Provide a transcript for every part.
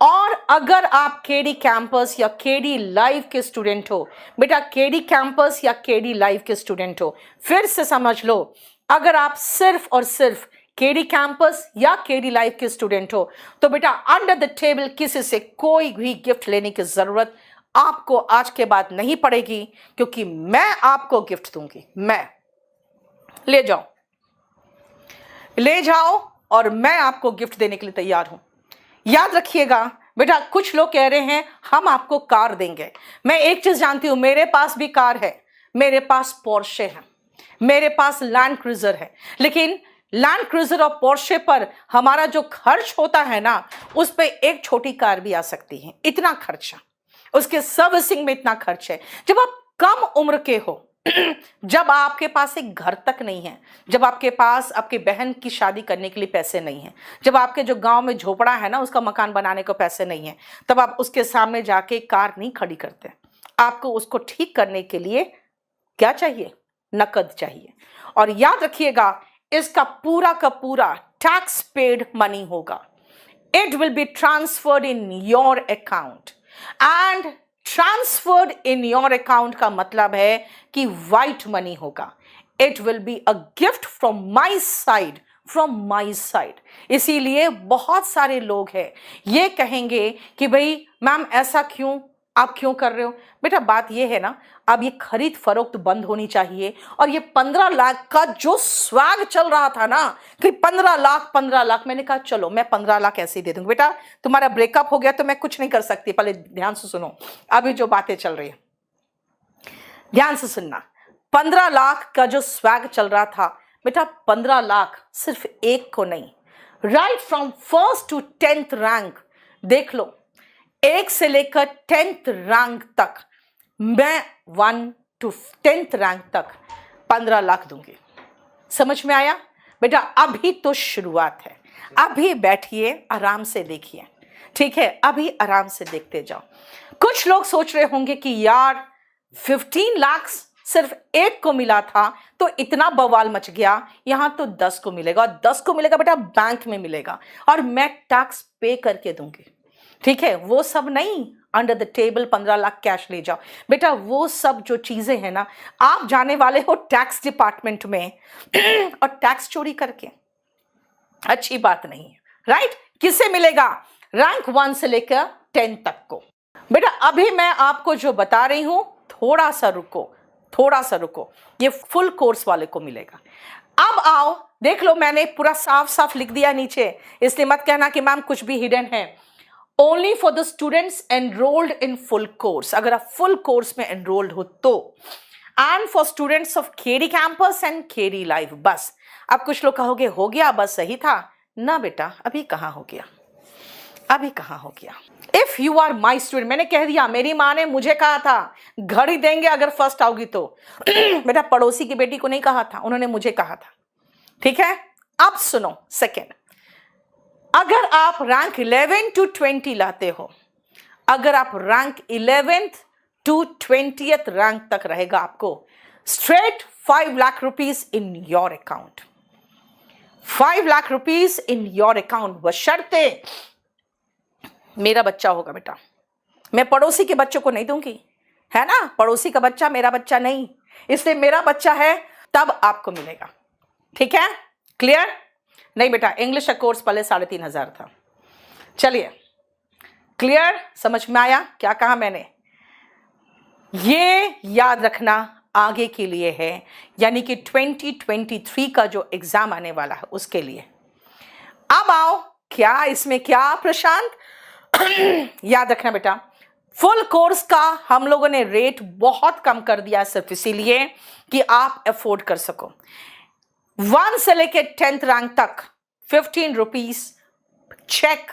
और अगर आप केडी कैंपस या केडी लाइव के स्टूडेंट हो, बेटा केडी कैंपस या केडी लाइव के स्टूडेंट हो, फिर से समझ लो, अगर आप सिर्फ और सिर्फ केडी कैंपस या केडी लाइव के स्टूडेंट हो तो बेटा अंडर द टेबल किसी से कोई भी गिफ्ट लेने की जरूरत आपको आज के बाद नहीं पड़ेगी, क्योंकि मैं आपको गिफ्ट दूंगी। मैं ले जाओ और मैं आपको गिफ्ट देने के लिए तैयार हूं। याद रखिएगा बेटा, कुछ लोग कह रहे हैं हम आपको कार देंगे। मैं एक चीज जानती हूं, मेरे पास भी कार है, मेरे पास पोर्शे है, मेरे पास लैंड क्रूजर है, लेकिन लैंड क्रूजर और पोर्शे पर हमारा जो खर्च होता है ना, उस पर एक छोटी कार भी आ सकती है। इतना खर्चा, उसके सर्विसिंग में इतना खर्च है। जब आप कम उम्र के हो, जब आपके पास एक घर तक नहीं है, जब आपके पास आपकी बहन की शादी करने के लिए पैसे नहीं है, जब आपके जो गांव में झोपड़ा है ना उसका मकान बनाने को पैसे नहीं है, तब आप उसके सामने जाके कार नहीं खड़ी करते। आपको उसको ठीक करने के लिए क्या चाहिए? नकद चाहिए। और याद रखिएगा, इसका पूरा का पूरा टैक्स पेड मनी होगा। It will be transferred in your account, and transferred in your account का मतलब है कि व्हाइट मनी होगा। It will be a gift from my side. इसीलिए बहुत सारे लोग हैं ये कहेंगे कि भाई मैम ऐसा क्यों, आप क्यों कर रहे हो? बेटा बात ये है ना, अब ये खरीद फरोख्त बंद होनी चाहिए। और ये 15 लाख का जो स्वैग चल रहा था ना कि 15 लाख, मैंने कहा चलो मैं 15 लाख ऐसे ही दे दूंगी। बेटा तुम्हारा ब्रेकअप हो गया तो मैं कुछ नहीं कर सकती, पहले ध्यान से सुनो अभी जो बातें चल रही है, ध्यान से सुनना। 15 लाख का जो स्वैग चल रहा था बेटा, 15 लाख सिर्फ एक को नहीं, right from first to 10th rank, देख लो 1 से लेकर 10th रैंक तक, मैं 1 to 10th रैंक तक 15 लाख दूंगी। समझ में आया? बेटा अभी तो शुरुआत है, अभी बैठिए आराम से देखिए, ठीक है? अभी आराम से देखते जाओ। कुछ लोग सोच रहे होंगे कि यार 15 लाख सिर्फ एक को मिला था तो इतना बवाल मच गया, यहां तो 10 को मिलेगा, और 10 को मिलेगा बेटा बैंक में मिलेगा और मैं टैक्स पे करके दूंगी, ठीक है? वो सब नहीं, under the table 15 lakh cash ले जाओ। बेटा वो सब जो चीजें हैं ना, आप जाने वाले हो टैक्स डिपार्टमेंट में और टैक्स चोरी करके, अच्छी बात नहीं है, राइट? किससे मिलेगा? रैंक 1 से लेकर 10 तक को। बेटा अभी मैं आपको जो बता रही हूं, थोड़ा सा रुको, ये फुल कोर्स वाले को मिलेगा। अब आओ देख लो, मैंने पूरा साफ साफ लिख दिया नीचे, इसलिए मत कहना कि मैम कुछ भी हिडन है। Only for the students enrolled in full course, अगर आप फुल कोर्स में एनरोल्ड हो तो, and for students of KD campus and KD live, बस। अब कुछ लोग कहोगे हो गया बस सही था ना? बेटा अभी कहाँ हो गया, अभी कहाँ हो गया। If you are my student, मैंने कह दिया, मेरी माँ ने मुझे कहा था घड़ी देंगे अगर फर्स्ट आओगी तो। बेटा पड़ोसी की बेटी को नहीं कहा था, उन्होंने मुझे कहा था, ठीक है? अब सुनो सेकेंड, अगर आप रैंक 11 to 20 लाते हो, अगर आप rank 11th to 20th rank तक रहेगा आपको straight 5 lakh rupees in your account, 5 lakh rupees in your account, बशर्ते मेरा बच्चा होगा। बेटा मैं पड़ोसी के बच्चों को नहीं दूंगी, है ना? पड़ोसी का बच्चा मेरा बच्चा नहीं, इसलिए मेरा बच्चा है तब आपको मिलेगा, ठीक है? क्लियर? नहीं बेटा इंग्लिश का कोर्स पहले 3,500 था। चलिए क्लियर, समझ में आया क्या कहा मैंने? ये याद रखना आगे के लिए है, यानी कि 2023 का जो एग्जाम आने वाला है उसके लिए। अब आओ, क्या इसमें क्या प्रशांत? याद रखना बेटा, फुल कोर्स का हम लोगों ने रेट बहुत कम कर दिया, सिर्फ इसीलिए कि आप अफोर्ड कर सको। 1 से लेके 10th रैंक तक 15 रुपीज चेक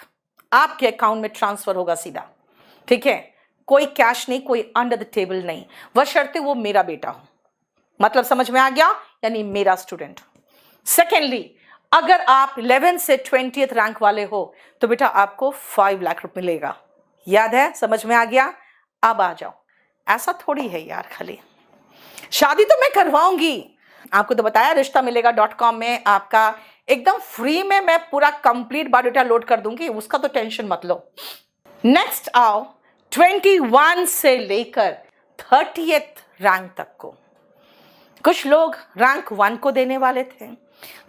आपके अकाउंट में ट्रांसफर होगा सीधा, ठीक है? कोई कैश नहीं, कोई अंडर द टेबल नहीं, बशर्ते वो मेरा बेटा हो। मतलब समझ में आ गया? यानी मेरा स्टूडेंट। सेकेंडली, अगर आप 11 से 20th रैंक वाले हो तो बेटा आपको 5 लाख रुपए मिलेगा। याद है? समझ में आ गया? अब आ जाओ, ऐसा थोड़ी है यार, खाली शादी तो मैं करवाऊंगी। आपको तो बताया रिश्ता मिलेगा.com में आपका एकदम फ्री में मैं पूरा कंप्लीट बायोडाटा लोड कर दूंगी, उसका तो टेंशन मत लो। नेक्स्ट आओ 21 से लेकर 30th रैंक तक को। कुछ लोग रैंक 1 को देने वाले थे,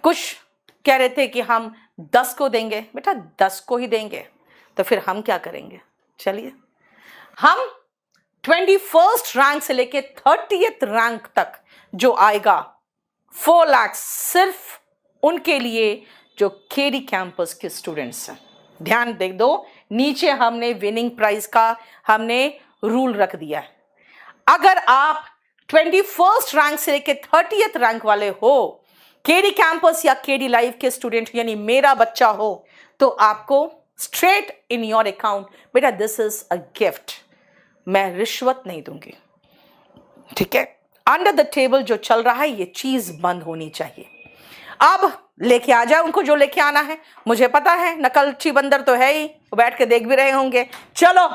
कुछ कह रहे थे कि हम 10 को देंगे। बेटा 10 को ही देंगे तो फिर हम क्या करेंगे? चलिए, हम 21st रैंक से लेके 30th रैंक तक जो आएगा 4 लाख सिर्फ उनके लिए जो केडी कैंपस के स्टूडेंट्स हैं। ध्यान दे दो, नीचे हमने विनिंग प्राइस का हमने रूल रख दिया है। अगर आप 21st रैंक से लेके 30th रैंक वाले हो, केडी कैंपस या केडी लाइव के स्टूडेंट यानी मेरा बच्चा हो, तो आपको स्ट्रेट इन योर अकाउंट, बेटा दिस इज अ गिफ्ट, मैं रिश्वत नहीं दूंगी। ठीक है, अंडर द टेबल जो चल रहा है ये चीज बंद होनी चाहिए। अब लेके आ जाए उनको जो लेके आना है, मुझे पता है नकलची बंदर तो है ही, बैठ के देख भी रहे होंगे। चलो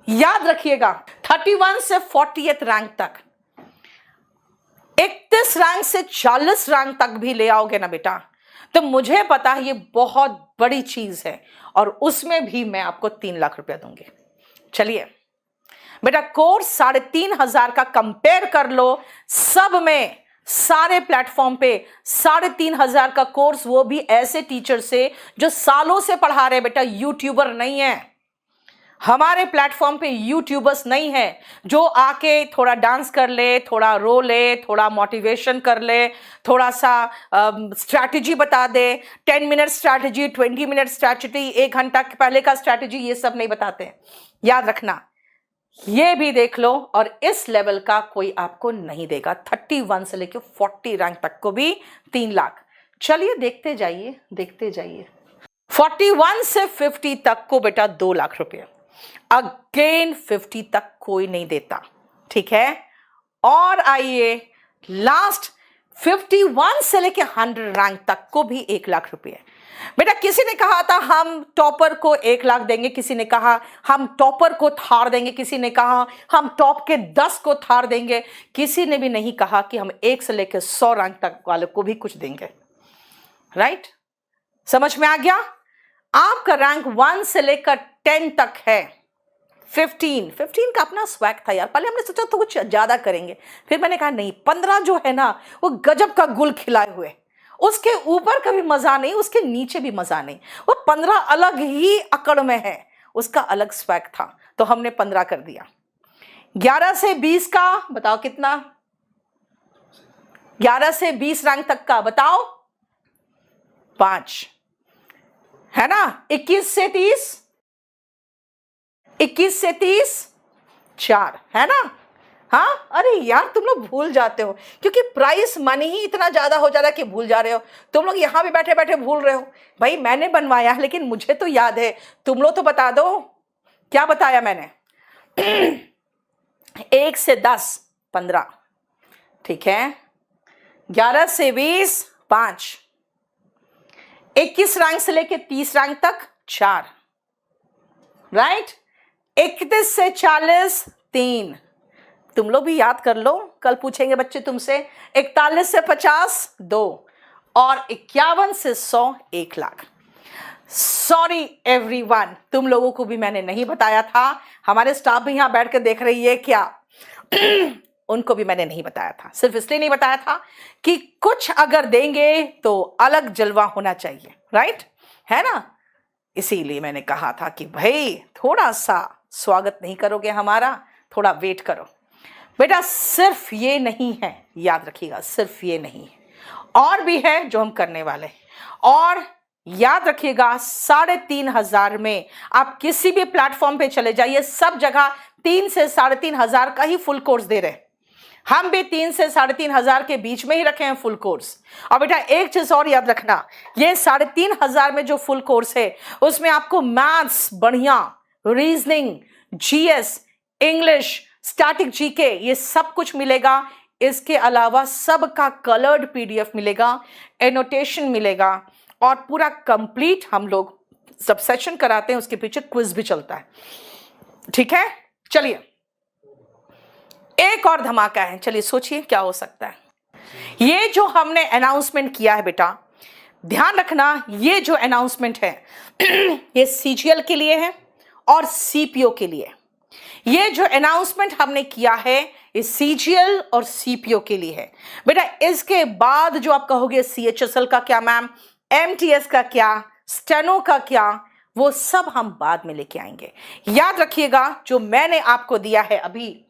याद रखिएगा 31 से 40th रैंक तक, 31 रैंक से 40 रैंक तक भी ले आओगे ना बेटा, तो मुझे पता है ये बहुत बड़ी चीज है, और उसमें भी मैं आपको 3 लाख रुपया दूंगी। चलिए बेटा, कोर्स 3,500 का कंपेयर कर लो, सब में सारे प्लेटफॉर्म पे 3,500 का कोर्स, वो भी ऐसे टीचर से जो सालों से पढ़ा रहे। बेटा यूट्यूबर नहीं है हमारे प्लेटफॉर्म पे, यूट्यूबर्स नहीं है जो आके थोड़ा डांस कर ले, थोड़ा रो ले, थोड़ा मोटिवेशन कर ले, थोड़ा सा स्ट्रैटेजी बता दे, 10 मिनट स्ट्रैटेजी, 20 मिनट स्ट्रैटेजी, 1 घंटा पहले का स्ट्रैटेजी, ये सब नहीं बताते हैं। याद रखना, ये भी देख लो, और इस लेवल का कोई आपको नहीं देगा। 31 से लेकर 40 रैंक तक को भी 3 लाख। चलिए देखते जाइए, देखते जाइए। 41 से 50 तक को बेटा 2 लाख रुपए, अगेन 50 तक कोई नहीं देता। ठीक है, और आइए लास्ट 51 से लेके 100 रैंक तक को भी 1 लाख रुपए। बेटा किसी ने कहा था हम टॉपर को 1 लाख देंगे, किसी ने कहा हम टॉपर को थार देंगे, किसी ने कहा हम टॉप के 10 को थार देंगे, किसी ने भी नहीं कहा कि हम 1 से लेकर 100 रैंक तक वाले को भी कुछ देंगे। राइट, समझ में आ गया? आपका रैंक 1 से लेकर 10 तक है। 15 का अपना स्वैग था यार, पहले हमने सोचा तो कुछ ज्यादा करेंगे, फिर मैंने कहा नहीं, 15 जो है ना वो गजब का गुल खिलाए हुए, उसके ऊपर कभी मजा नहीं, उसके नीचे भी मजा नहीं, वो 15 अलग ही अकड़ में है, उसका अलग स्वैग था, तो हमने 15 कर दिया। 11 से 20 का बताओ कितना? 11 से 20 रैंक तक का बताओ? 5 है ना। 21 से 30, 21 से 30 4 है ना। हाँ, अरे यार तुम लोग भूल जाते हो, क्योंकि प्राइस मनी ही इतना ज्यादा हो जा रहा है कि भूल जा रहे हो। तुम लोग यहाँ भी बैठे बैठे भूल रहे हो। भाई मैंने बनवाया लेकिन मुझे तो याद है, तुम लोग तो बता दो क्या बताया मैंने। 1 से 10 15, ठीक है। 11 से 20 5, 21 रैंक से लेके 30 रैंक तक 4, राइट। 31 से 40 3, तुम लोग भी याद कर लो, कल पूछेंगे बच्चे तुमसे। 41 से 50 2, और 51 से 100 1 लाख। सॉरी एवरीवन, तुम लोगों को भी मैंने नहीं बताया था, हमारे स्टाफ भी यहां बैठ कर देख रही है क्या? उनको भी मैंने नहीं बताया था, सिर्फ इसलिए नहीं बताया था कि कुछ अगर देंगे तो अलग जलवा होना चाहिए, राइट है ना। इसीलिए मैंने कहा था कि भाई थोड़ा सा स्वागत नहीं करोगे हमारा, थोड़ा वेट करो। बेटा सिर्फ ये नहीं है, याद रखिएगा, सिर्फ ये नहीं है, और भी है जो हम करने वाले हैं। और याद रखिएगा 3,500 में आप किसी भी प्लेटफॉर्म पे चले जाइए, सब जगह 3 से 3,500 का ही फुल कोर्स दे रहे हैं। हम भी 3 से 3,500 के बीच में ही रखे हैं फुल कोर्स। और बेटा एक चीज और याद रखना, ये 3,500 में जो फुल कोर्स है उसमें आपको मैथ्स बढ़िया, reasoning, GS, English, static GK, ये सब कुछ मिलेगा। इसके अलावा सबका कलर्ड पीडीएफ मिलेगा, एनोटेशन मिलेगा, और पूरा कंप्लीट हम लोग सब सेशन कराते हैं, उसके पीछे क्विज भी चलता है। ठीक है, चलिए एक और धमाका है, चलिए सोचिए क्या हो सकता है। ये जो हमने अनाउंसमेंट किया है बेटा, ध्यान रखना, ये जो अनाउंसमेंट है ये सीजीएल के लिए है, और सीपीओ के लिए। ये जो अनाउंसमेंट हमने किया है ये सीजीएल और सीपीओ के लिए है बेटा। इसके बाद जो आप कहोगे सीएचएसएल का क्या मैम, एमटीएस का क्या, स्टेनो का क्या, वो सब हम बाद में लेके आएंगे। याद रखिएगा जो मैंने आपको दिया है अभी,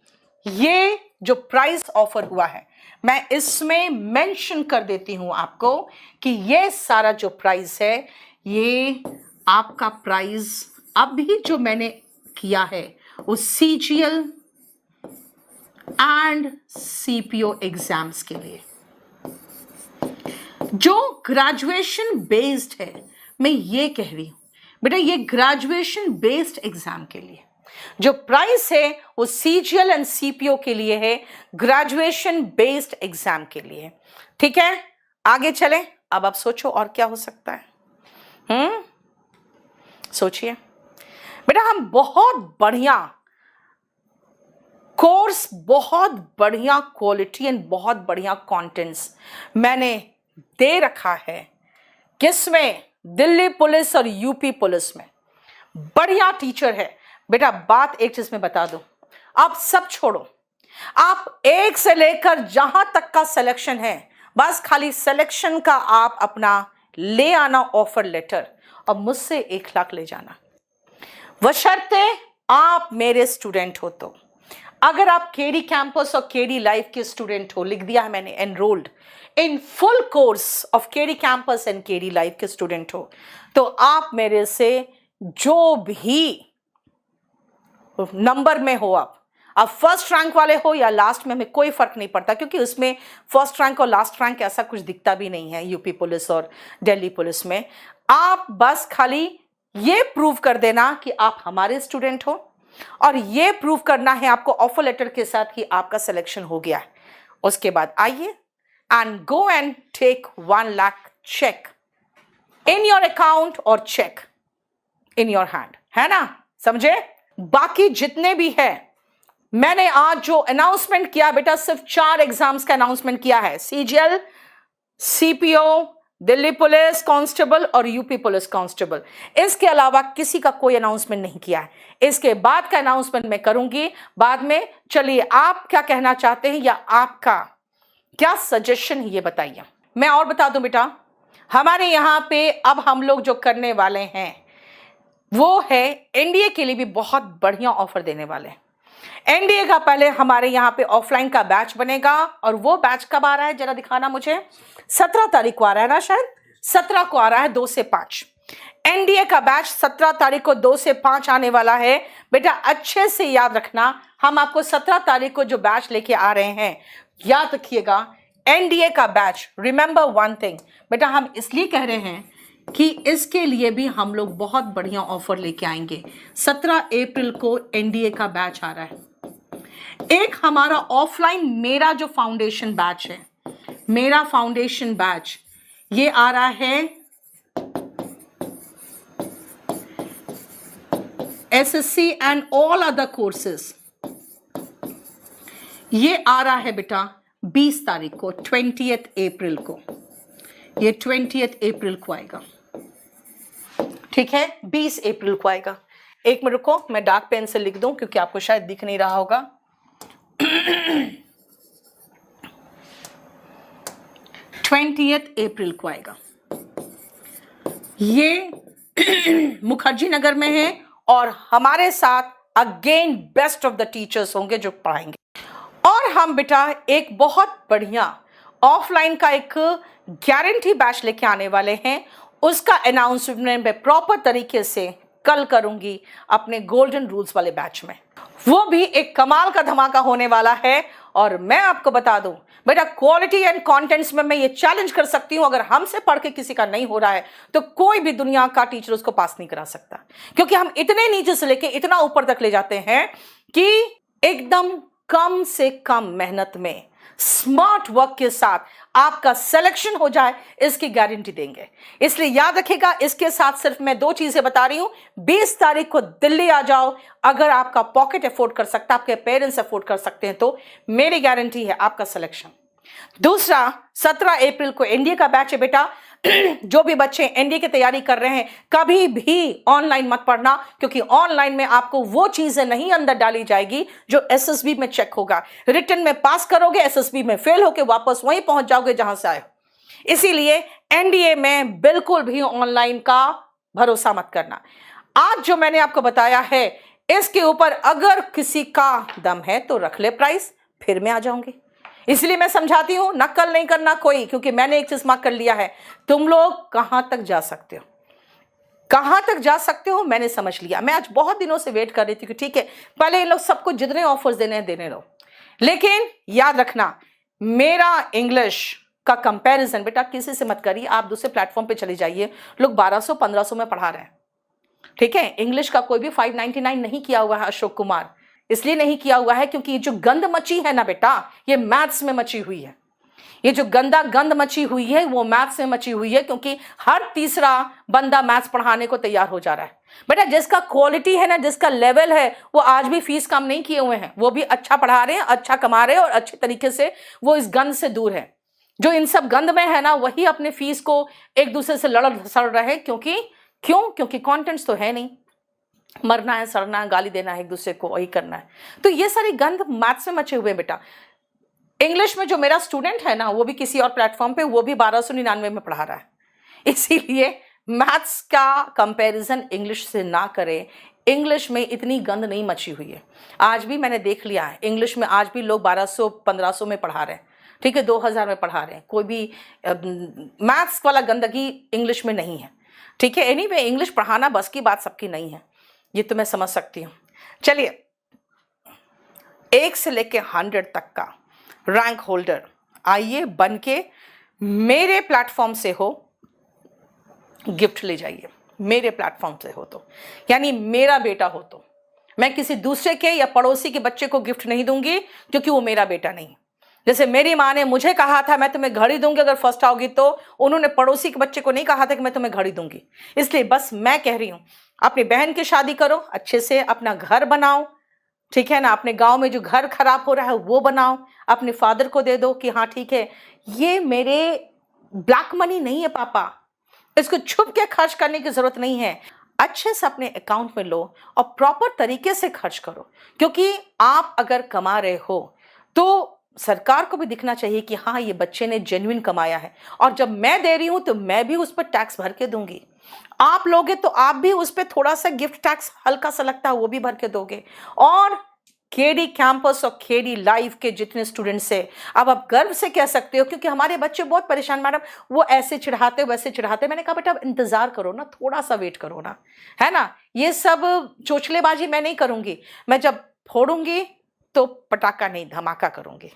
ये जो प्राइस ऑफर हुआ है मैं इसमें मेंशन कर देती हूं आपको कि ये सारा जो प्राइस है ये आपका प्राइस अभी जो मैंने किया है वो सीजीएल एंड सीपीओ एग्जाम्स के लिए जो ग्रेजुएशन बेस्ड है। मैं ये कह रही हूं बेटा ये ग्रेजुएशन बेस्ड एग्जाम के लिए जो प्राइस है वो सीजीएल एंड सीपीओ के लिए है, ग्रेजुएशन बेस्ड एग्जाम के लिए। ठीक है, आगे चलें। अब आप सोचो और क्या हो सकता है। सोचिए बेटा, हम बहुत बढ़िया कोर्स, बहुत बढ़िया क्वालिटी एंड बहुत बढ़िया कंटेंट्स मैंने दे रखा है। किसमें? दिल्ली पुलिस और यूपी पुलिस में। बढ़िया टीचर है बेटा। बात एक चीज में बता दो, आप सब छोड़ो, आप एक से लेकर जहां तक का सिलेक्शन है बस खाली सिलेक्शन का आप अपना ले आना ऑफर लेटर और मुझसे 1 लाख ले जाना, बशर्ते आप मेरे स्टूडेंट हो। तो अगर आप केडी कैंपस और केडी लाइफ के स्टूडेंट हो, लिख दिया है मैंने, enrolled in full course of KD campus and KD life के स्टूडेंट हो, तो आप मेरे से जो भी नंबर में हो, आप फर्स्ट रैंक वाले हो या लास्ट में, हमें कोई फर्क नहीं पड़ता, क्योंकि उसमें फर्स्ट रैंक और लास्ट रैंक ऐसा कुछ दिखता भी नहीं है यूपी पुलिस और दिल्ली पुलिस में। आप बस खाली ये प्रूव कर देना कि आप हमारे स्टूडेंट हो और ये प्रूव करना है आपको ऑफर लेटर के साथ कि आपका सिलेक्शन हो गया है। उसके बाद आइए and go and take 1 lakh check in your account और चेक इन योर हैंड, है ना, समझे। बाकी जितने भी है, मैंने आज जो अनाउंसमेंट किया बेटा, सिर्फ 4 एग्जाम्स का अनाउंसमेंट किया है, CGL, CPO, Delhi police constable और यूपी पुलिस कांस्टेबल। इसके अलावा किसी का कोई अनाउंसमेंट नहीं किया है। इसके बाद का अनाउंसमेंट मैं करूंगी बाद में। चलिए, आप क्या कहना चाहते हैं या आपका क्या सजेशन है ये बताइए। मैं और बता दूं बेटा, हमारे यहाँ पे अब हम लोग जो करने वाले हैं वो है एनडीए के लिए भी बहुत बढ़िया ऑफर देने वाले हैं। एनडीए का पहले हमारे यहाँ पे ऑफलाइन का बैच बनेगा और वो बैच कब आ रहा है जरा दिखाना मुझे। 17 तारीख को आ रहा है ना, शायद 17 को आ रहा है, 2 से 5। एनडीए का बैच 17 तारीख को 2 से 5 आने वाला है बेटा। अच्छे से याद रखना, हम आपको 17 तारीख को जो बैच लेके आ रहे हैं, याद रखिएगा एनडीए का बैच। रिमेंबर वन थिंग बेटा, हम इसलिए कह रहे हैं कि इसके लिए भी हम लोग बहुत बढ़िया ऑफर लेके आएंगे। 17 अप्रैल को एनडीए का बैच आ रहा है। एक हमारा ऑफलाइन मेरा जो फाउंडेशन बैच है, मेरा फाउंडेशन बैच, ये आ रहा है SSC and all other courses. ये आ रहा है बेटा 20 तारीख को, 20th अप्रैल को। ये 20th अप्रैल को आएगा, ठीक है, 20 अप्रैल को आएगा। एक मिनट रुको, मैं डार्क पेन से लिख दूं क्योंकि आपको शायद दिख नहीं रहा होगा। 20th अप्रैल को आएगा। ये मुखर्जी नगर में है और हमारे साथ again best of the teachers होंगे जो पढ़ाएंगे। और हम बेटा एक बहुत बढ़िया ऑफलाइन का एक गारंटी बैच लेके आने वाले हैं। उसका अनाउंसमेंट मैं प्रॉपर तरीके से कल करूंगी अपने गोल्डन रूल्स वाले बैच में। वो भी एक कमाल का धमाका होने वाला है। और मैं आपको बता दूं बेटा, क्वालिटी एंड कंटेंट्स में मैं ये चैलेंज कर सकती हूं, अगर हमसे पढ़ के किसी का नहीं हो रहा है तो कोई भी दुनिया का टीचर उसको पास नहीं करा सकता, क्योंकि हम इतने नीचे से लेके इतना ऊपर तक ले जाते हैं कि एकदम कम से कम मेहनत में स्मार्ट वर्क के साथ आपका सिलेक्शन हो जाए, इसकी गारंटी देंगे। इसलिए याद रखिएगा, इसके साथ सिर्फ मैं 2 चीजें बता रही हूं। 20 तारीख को दिल्ली आ जाओ, अगर आपका पॉकेट अफोर्ड कर सकता, आपके पेरेंट्स अफोर्ड कर सकते हैं तो मेरी गारंटी है आपका सिलेक्शन। दूसरा, 17 अप्रैल को एनडीए का बैच है बेटा। जो भी बच्चे एनडीए की तैयारी कर रहे हैं, कभी भी ऑनलाइन मत पढ़ना, क्योंकि ऑनलाइन में आपको वो चीजें नहीं अंदर डाली जाएगी जो एसएसबी में चेक होगा। रिटन में पास करोगे, एसएसबी में फेल होके वापस वहीं पहुंच जाओगे जहां से आए। इसीलिए एनडीए में बिल्कुल भी ऑनलाइन का भरोसा मत करना। आज जो मैंने आपको बताया है, इसके ऊपर अगर किसी का दम है तो रख ले प्राइस, फिर मैं आ जाऊंगी। इसलिए मैं समझाती हूं, नकल नहीं करना कोई, क्योंकि मैंने एक चीज मार्क कर लिया है, तुम लोग कहां तक जा सकते हो, कहां तक जा सकते हो मैंने समझ लिया। मैं आज बहुत दिनों से वेट कर रही थी कि ठीक है, पहले इन लोग सबको जितने ऑफर्स देने हैं देने लो, लेकिन याद रखना मेरा इंग्लिश का कंपैरिजन बेटा किसी से मत करिए। आप दूसरे प्लेटफॉर्म पे चले जाइए, लोग 1200-1500 में पढ़ा रहे हैं, ठीक है। इंग्लिश का कोई भी 599 नहीं किया हुआ है अशोक कुमार, इसलिए नहीं किया हुआ है क्योंकि ये जो गंद मची है ना बेटा, ये मैथ्स में मची हुई है। ये जो गंद मची हुई है वो मैथ्स में मची हुई है, क्योंकि हर तीसरा बंदा मैथ्स पढ़ाने को तैयार हो जा रहा है। बेटा जिसका क्वालिटी है ना, जिसका लेवल है, वो आज भी फीस कम नहीं किए हुए हैं, वो भी अच्छा पढ़ा रहे हैं, अच्छा कमा रहे हैं और अच्छे तरीके से वो इस गंद से दूर है। जो इन सब गंद में है ना, वही अपने फीस को एक दूसरे से लड़ सड़ रहे हैं। क्योंकि कॉन्टेंट्स तो है नहीं, मरना है, सड़ना है, गाली देना है एक दूसरे को, वही करना है। तो ये सारी गंद मैथ्स में मचे हुए हैं बेटा। इंग्लिश में जो मेरा स्टूडेंट है ना, वो भी किसी और प्लेटफॉर्म पे, वो भी 1299 में पढ़ा रहा है। इसीलिए मैथ्स का कंपैरिजन इंग्लिश से ना करें। इंग्लिश में इतनी गंद नहीं मची हुई है। आज भी मैंने देख लिया है, इंग्लिश में आज भी लोग 1200-1500 में पढ़ा रहे हैं, ठीक है, 2000 में पढ़ा रहे हैं। कोई भी मैथ्स वाला गंदगी इंग्लिश में नहीं है, ठीक है। एनीवे, इंग्लिश पढ़ाना बस की बात सबकी नहीं है, ये तो मैं समझ सकती हूँ। चलिए, 1 से लेके 100 तक का रैंक होल्डर आइए बन के मेरे प्लेटफॉर्म से हो, गिफ्ट ले जाइए। मेरे प्लेटफॉर्म से हो तो, यानी मेरा बेटा हो तो। मैं किसी दूसरे के या पड़ोसी के बच्चे को गिफ्ट नहीं दूंगी, क्योंकि वो मेरा बेटा नहीं। जैसे मेरी माँ ने मुझे कहा था मैं तुम्हें घड़ी दूंगी अगर फर्स्ट आओगी, तो उन्होंने पड़ोसी के बच्चे को नहीं कहा था कि मैं तुम्हें घड़ी दूंगी। इसलिए बस मैं कह रही हूं, अपनी बहन की शादी करो, अच्छे से अपना घर बनाओ, ठीक है ना। अपने गांव में जो घर खराब हो रहा है वो बनाओ, अपने फादर को दे दो कि हाँ ठीक है, ये मेरे ब्लैक मनी नहीं है पापा, इसको छुप के खर्च करने की जरूरत नहीं है। अच्छे से अपने अकाउंट में लो और प्रॉपर तरीके से खर्च करो, क्योंकि आप अगर कमा रहे हो तो सरकार को भी दिखना चाहिए कि हाँ ये बच्चे ने जेन्युइन कमाया है। और जब मैं दे रही हूं तो मैं भी उस पर टैक्स भर के दूंगी। आप लोगे तो आप भी उस पर थोड़ा सा गिफ्ट टैक्स हल्का सा लगता है वो भी भर के दोगे। और केडी कैंपस और केडी लाइव के जितने स्टूडेंट्स है, अब आप गर्व से कह सकते हो, क्योंकि हमारे बच्चे बहुत परेशान, मैडम वो ऐसे चिढ़ाते वैसे चिढ़ाते। मैंने कहा बेटा अब इंतजार करो ना, थोड़ा सा वेट करो ना, है ना। ये सब चोचलेबाजी मैं नहीं करूंगी, मैं जब फोड़ूंगी तो पटाखा नहीं धमाका करूंगी।